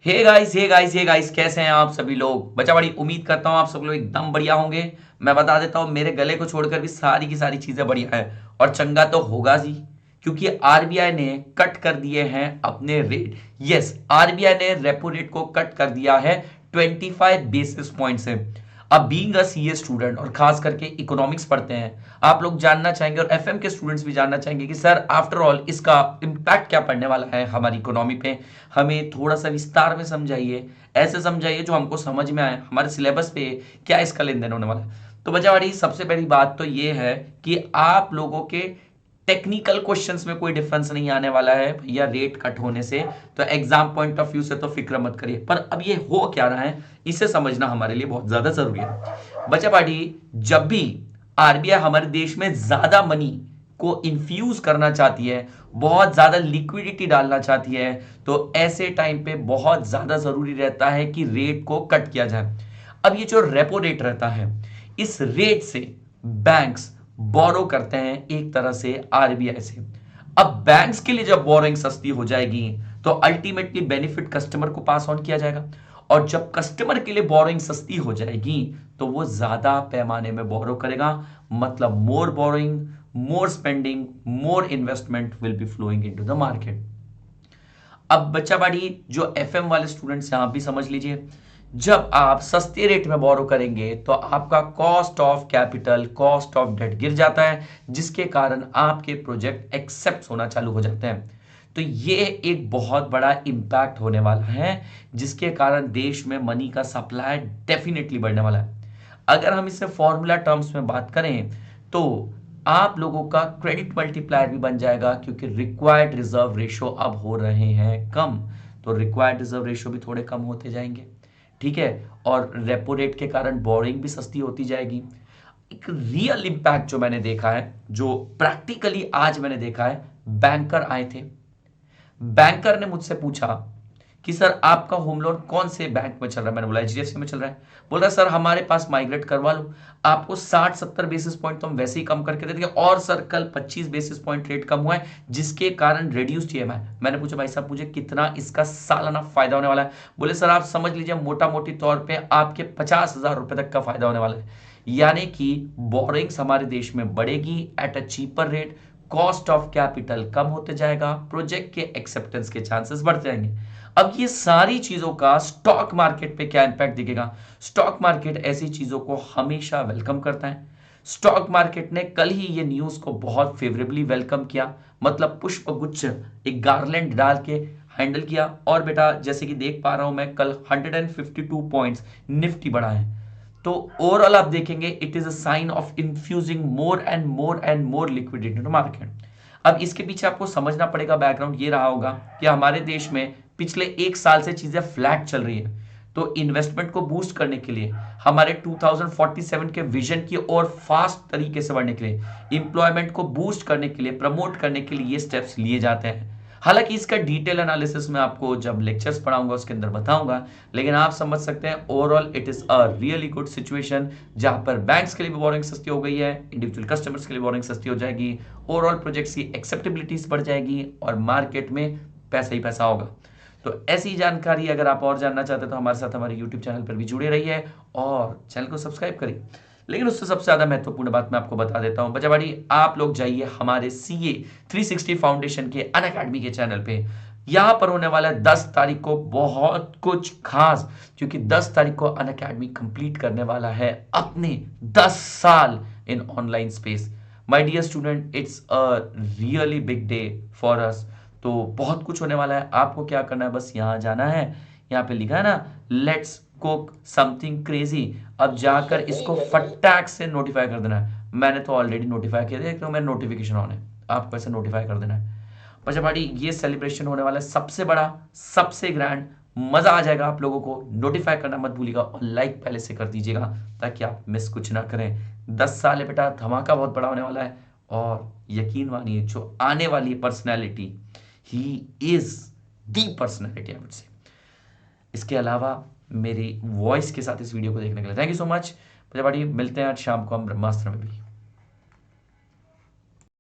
Hey guys कैसे हैं आप सभी लोग। बच्चा बड़ी उम्मीद करता हूं आप सब लोग एकदम बढ़िया होंगे। मैं बता देता हूं मेरे गले को छोड़कर भी सारी की सारी चीजें बढ़िया है और चंगा तो होगा ही, क्योंकि आरबीआई ने कट कर दिए हैं अपने रेट। यस, आरबीआई ने रेपो रेट को कट कर दिया है 25 बेसिस पॉइंट से। अब बीइंग अ सीए स्टूडेंट और खास करके इकोनॉमिक्स पढ़ते हैं, आप लोग जानना चाहेंगे और एफएम के स्टूडेंट्स भी जानना चाहेंगे कि सर आफ्टर ऑल इसका इम्पैक्ट क्या पड़ने वाला है हमारी इकोनॉमी पे। हमें थोड़ा सा विस्तार में समझाइए, ऐसे समझाइए जो हमको समझ में आए, हमारे सिलेबस पे क्या इसका लेन देन होने वाला है। तो बच्चावाड़ी सबसे पहली बात तो ये है कि आप लोगों के टेक्निकल क्वेश्चंस में कोई डिफरेंस नहीं आने वाला है भैया रेट कट होने से। तो एग्जाम पॉइंट ऑफ व्यू से तो फिक्र मत करिए, पर अब ये हो क्या रहा है इसे समझना हमारे लिए बहुत ज्यादा जरूरी है। बच्चा पार्टी, जब भी आरबीआई हमारे देश में ज्यादा मनी को इन्फ्यूज करना चाहती है, बहुत ज्यादा लिक्विडिटी डालना चाहती है, तो ऐसे टाइम पे बहुत ज्यादा जरूरी रहता है कि रेट को कट किया जाए। अब ये जो रेपो रेट रहता है, इस रेट से बैंक्स बोरो करते हैं एक तरह से आरबीआई से। अब बैंक्स के लिए जब बोरोइंग सस्ती हो जाएगी तो अल्टीमेटली बेनिफिट कस्टमर को पास ऑन किया जाएगा, और जब कस्टमर के लिए बोरोइंग सस्ती हो जाएगी तो वो ज्यादा पैमाने में बोरो करेगा, मतलब more borrowing, more spending, more investment will be flowing into the market. अब बच्चा बाड़ी जो एफएम वाले स्टूडेंट्स हैं आप भी समझ लीजिए, जब आप सस्ते रेट में बोरो करेंगे तो आपका cost of capital, cost of debt गिर जाता है, जिसके कारण आपके प्रोजेक्ट एक्सेप्ट होना चालू हो जाते हैं। तो ये एक बहुत बड़ा इंपैक्ट होने वाला है, जिसके कारण देश में मनी का सप्लाई डेफिनेटली बढ़ने वाला है। अगर हम इसे फॉर्मूला टर्म्स में बात करें तो आप लोगों का क्रेडिट मल्टीप्लायर भी बन जाएगा, क्योंकि रिक्वायर्ड रिजर्व रेशो अब हो रहे हैं कम, तो रिक्वायर्ड रिजर्व रेशो भी थोड़े कम होते जाएंगे। ठीक है, और रेपो रेट के कारण बोरिंग भी सस्ती होती जाएगी। एक रियल इंपैक्ट जो मैंने देखा है, जो प्रैक्टिकली आज मैंने देखा है, बैंकर आए थे। बैंकर ने मुझसे पूछा कि सर आपका होम लोन कौन से बैंक में चल रहा है। मैंने बोला एचडीएफसी में चल रहा है। बोल रहा है सर हमारे पास माइग्रेट करवा लो, आपको 60-70 बेसिस पॉइंट तो हम वैसे ही कम करके दे देंगे, और सर कल 25 बेसिस पॉइंट रेट कम हुआ है जिसके कारण रिड्यूस्ड ईएमआई। मैंने पूछा भाई साहब मुझे कितना इसका सालाना फायदा होने वाला है। बोले सर आप समझ लीजिए मोटा मोटी तौर पर आपके 50,000 रुपए तक का फायदा होने वाला है। यानी कि बोरिंग्स हमारे देश में बढ़ेगी at a cheaper rate, cost of capital कम होते जाएगा, प्रोजेक्ट के एक्सेप्टेंस के चांसेस बढ़ते जाएंगे। अब ये सारी चीजों का स्टॉक मार्केट पे क्या इंपैक्ट दिखेगा। स्टॉक मार्केट ऐसी चीजों को हमेशा वेलकम करता है। स्टॉक मार्केट ने कल ही ये न्यूज को बहुत फेवरेबली वेलकम किया, मतलब पुष्प गुच्छ एक गार्लैंड डाल के हैंडल किया। और बेटा जैसे कि देख पा रहा हूं मैं, कल 152 पॉइंट्स निफ्टी बढ़ा है। तो ओवरऑल आप देखेंगे it is a sign of infusing more and more and more liquidity in market. अब इसके पीछे आपको समझना पड़ेगा, बैकग्राउंड ये रहा होगा कि हमारे देश में पिछले एक साल से चीजें फ्लैट चल रही है। तो इन्वेस्टमेंट को बूस्ट करने के लिए, हमारे 2047 के विजन की और फास्ट तरीके से बढ़ने के लिए, इंप्लॉयमेंट को बूस्ट करने के लिए, प्रमोट करने के लिए ये स्टेप्स लिए जाते हैं। हालांकि इसका डिटेल एनालिसिस मैं आपको जब लेक्चर्स पढ़ाऊंगा उसके अंदर बताऊंगा, लेकिन आप समझ सकते हैं overall it is a really good situation, जहां पर बैंक्स के लिए भी बोरिंग सस्ती हो गई है, इंडिविजुअल कस्टमर्स के लिए बोरिंग सस्ती हो जाएगी, ओवरऑल प्रोजेक्ट्स की एक्सेप्टेबिलिटीज बढ़ जाएगी और मार्केट में पैसा ही पैसा होगा। तो ऐसी जानकारी अगर आप और जानना चाहते हैं तो हमारे साथ हमारे यूट्यूब चैनल पर भी जुड़े रहिए और चैनल को सब्सक्राइब करिए। लेकिन उससे सबसे ज्यादा महत्वपूर्ण बात मैं आपको बता देता हूं बच्चा, आप लोग जाइए हमारे सीए 360 फाउंडेशन के अनअकैडमी के चैनल पे। यहां पर होने वाला है 10 तारीख को बहुत कुछ खास, क्योंकि 10 तारीख को अनअकैडमी कंप्लीट करने वाला है अपने 10 साल in online space. My dear student, it's a really big day for us. तो बहुत कुछ होने वाला है। आपको क्या करना है, बस यहां जाना है, यहाँ पे लिखा है ना लेट्स कुक समथिंग क्रेजी। अब जाकर इसको फटाक से नोटिफाई कर देना है। मैंने तो ऑलरेडी नोटिफाई किया था, तो मेरा नोटिफिकेशन ऑन है, आपको ऐसे नोटिफाई कर देना है। बच्चा भाई ये सेलिब्रेशन होने वाला है सबसे बड़ा, सबसे ग्रैंड, मजा आ जाएगा आप लोगों को। नोटिफाई करना मत भूलिएगा और लाइक पहले से कर दीजिएगा ताकि आप मिस कुछ ना करें। 10 साल है बेटा, धमाका बहुत बड़ा होने वाला है। और यकीन मानिए जो आने वाली personality, he is the personality I would say. इसके अलावा मेरी वॉइस के साथ इस वीडियो को देखने के लिए थैंक यू सो मच। मिलते हैं आज शाम को हम ब्रह्मास्त्र में भी।